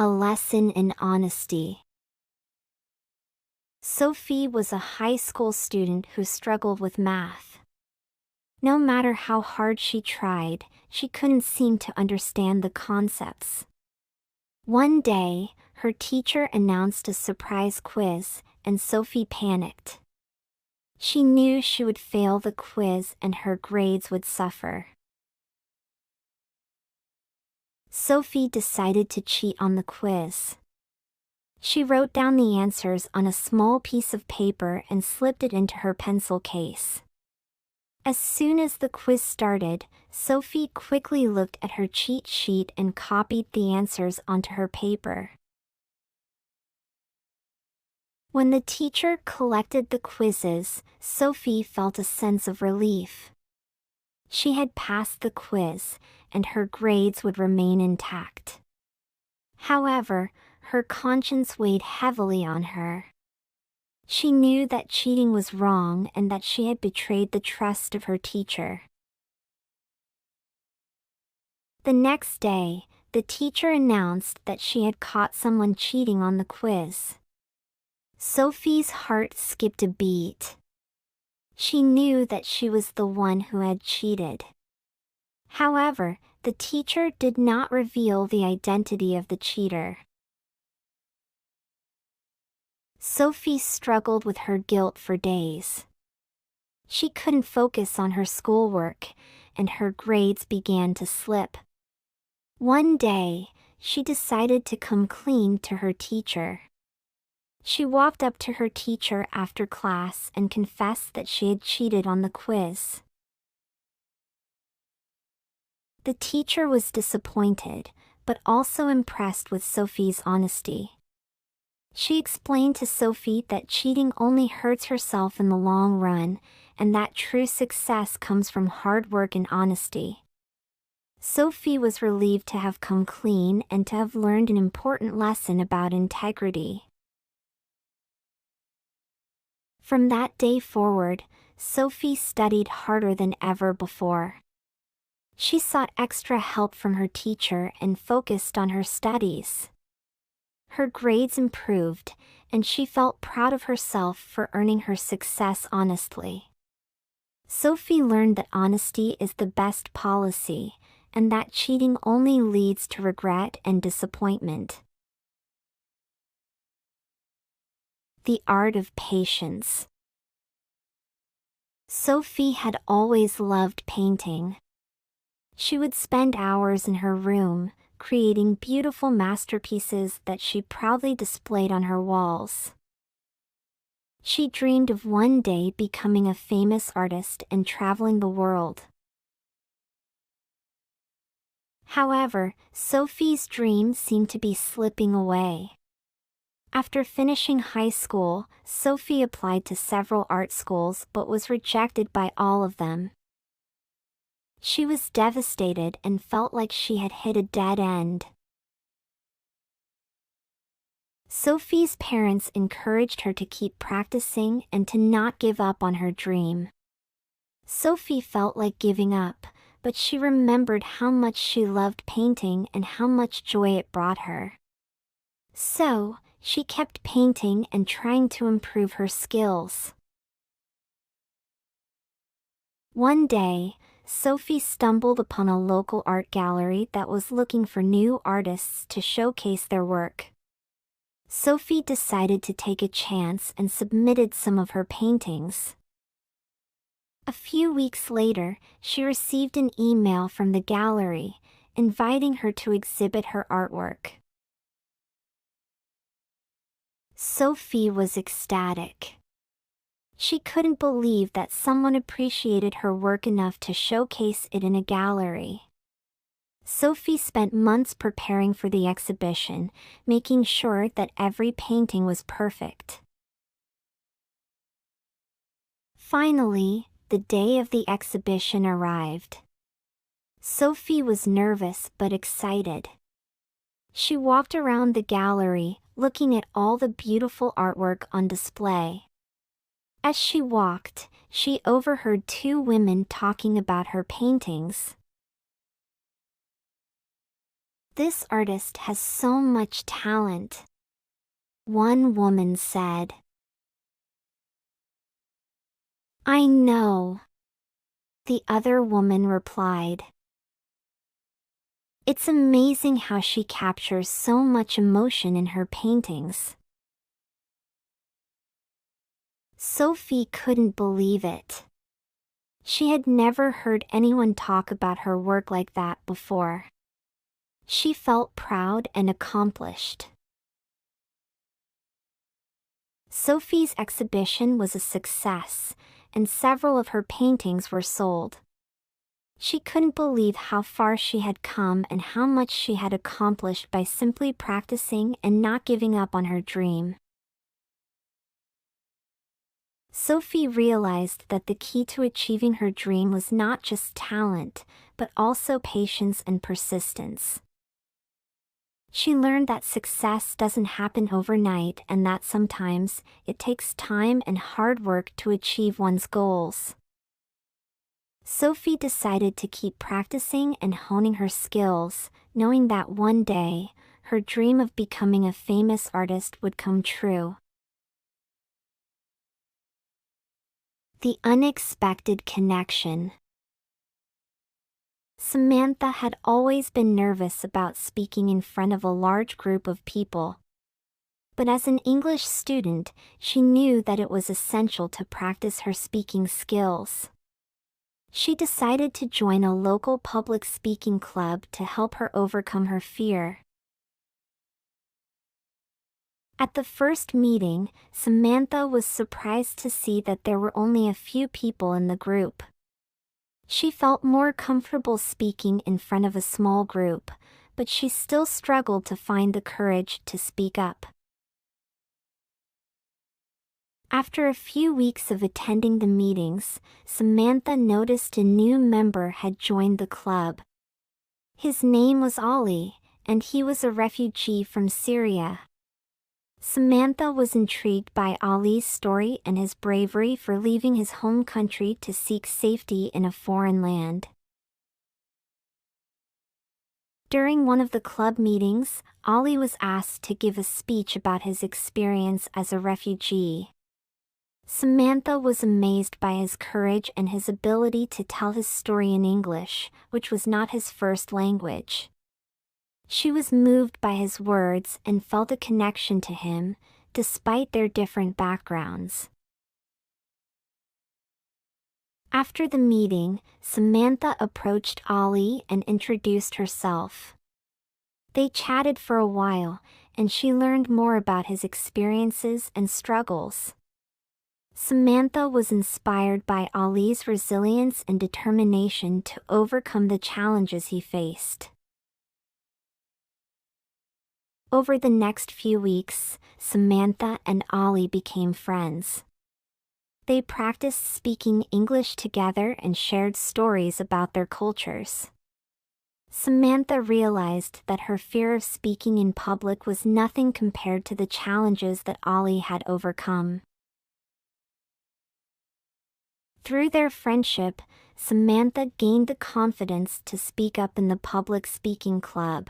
A lesson in honesty. Sophie was a high school student who struggled with math. No matter how hard she tried, she couldn't seem to understand the concepts. One day, her teacher announced a surprise quiz, and Sophie panicked. She knew she would fail the quiz and her grades would suffer. Sophie decided to cheat on the quiz. She wrote down the answers on a small piece of paper and slipped it into her pencil case. As soon as the quiz started, Sophie quickly looked at her cheat sheet and copied the answers onto her paper. When the teacher collected the quizzes, Sophie felt a sense of relief. She had passed the quiz, and her grades would remain intact. However, her conscience weighed heavily on her. She knew that cheating was wrong and that she had betrayed the trust of her teacher. The next day, the teacher announced that she had caught someone cheating on the quiz. Sophie's heart skipped a beat. She knew that she was the one who had cheated. However, the teacher did not reveal the identity of the cheater. Sophie struggled with her guilt for days. She couldn't focus on her schoolwork, and her grades began to slip. One day, she decided to come clean to her teacher. She walked up to her teacher after class and confessed that she had cheated on the quiz. The teacher was disappointed, but also impressed with Sophie's honesty. She explained to Sophie that cheating only hurts herself in the long run, and that true success comes from hard work and honesty. Sophie was relieved to have come clean and to have learned an important lesson about integrity. From that day forward, Sophie studied harder than ever before. She sought extra help from her teacher and focused on her studies. Her grades improved, and she felt proud of herself for earning her success honestly. Sophie learned that honesty is the best policy, and that cheating only leads to regret and disappointment. The art of patience. Sophie had always loved painting. She would spend hours in her room, creating beautiful masterpieces that she proudly displayed on her walls. She dreamed of one day becoming a famous artist and traveling the world. However, Sophie's dream seemed to be slipping away. After finishing high school, Sophie applied to several art schools but was rejected by all of them. She was devastated and felt like she had hit a dead end. Sophie's parents encouraged her to keep practicing and to not give up on her dream. Sophie felt like giving up, but she remembered how much she loved painting and how much joy it brought her. So, she kept painting and trying to improve her skills. One day, Sophie stumbled upon a local art gallery that was looking for new artists to showcase their work. Sophie decided to take a chance and submitted some of her paintings. A few weeks later, she received an email from the gallery, inviting her to exhibit her artwork. Sophie was ecstatic. She couldn't believe that someone appreciated her work enough to showcase it in a gallery. Sophie spent months preparing for the exhibition, making sure that every painting was perfect. Finally, the day of the exhibition arrived. Sophie was nervous but excited. She walked around the gallery, looking at all the beautiful artwork on display. As she walked, she overheard two women talking about her paintings. This artist has so much talent, one woman said. I know, the other woman replied. It's amazing how she captures so much emotion in her paintings. Sophie couldn't believe it. She had never heard anyone talk about her work like that before. She felt proud and accomplished. Sophie's exhibition was a success, and several of her paintings were sold. She couldn't believe how far she had come and how much she had accomplished by simply practicing and not giving up on her dream. Sophie realized that the key to achieving her dream was not just talent, but also patience and persistence. She learned that success doesn't happen overnight and that sometimes it takes time and hard work to achieve one's goals. Sophie decided to keep practicing and honing her skills, knowing that one day, her dream of becoming a famous artist would come true. The unexpected connection. Samantha had always been nervous about speaking in front of a large group of people. But as an English student, she knew that it was essential to practice her speaking skills. She decided to join a local public speaking club to help her overcome her fear. At the first meeting, Samantha was surprised to see that there were only a few people in the group. She felt more comfortable speaking in front of a small group, but she still struggled to find the courage to speak up. After a few weeks of attending the meetings, Samantha noticed a new member had joined the club. His name was Ali, and he was a refugee from Syria. Samantha was intrigued by Ali's story and his bravery for leaving his home country to seek safety in a foreign land. During one of the club meetings, Ali was asked to give a speech about his experience as a refugee. Samantha was amazed by his courage and his ability to tell his story in English, which was not his first language. She was moved by his words and felt a connection to him, despite their different backgrounds. After the meeting, Samantha approached Ali and introduced herself. They chatted for a while, and she learned more about his experiences and struggles. Samantha was inspired by Ali's resilience and determination to overcome the challenges he faced. Over the next few weeks, Samantha and Ali became friends. They practiced speaking English together and shared stories about their cultures. Samantha realized that her fear of speaking in public was nothing compared to the challenges that Ali had overcome. Through their friendship, Samantha gained the confidence to speak up in the public speaking club.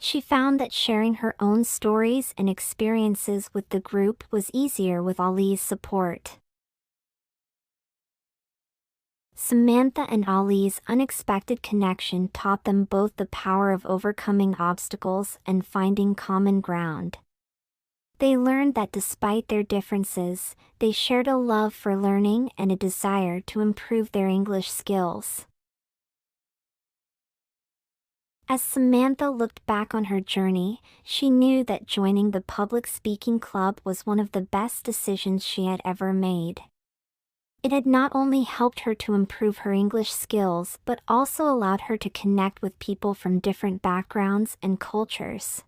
She found that sharing her own stories and experiences with the group was easier with Ali's support. Samantha and Ali's unexpected connection taught them both the power of overcoming obstacles and finding common ground. They learned that despite their differences, they shared a love for learning and a desire to improve their English skills. As Samantha looked back on her journey, she knew that joining the public speaking club was one of the best decisions she had ever made. It had not only helped her to improve her English skills but also allowed her to connect with people from different backgrounds and cultures.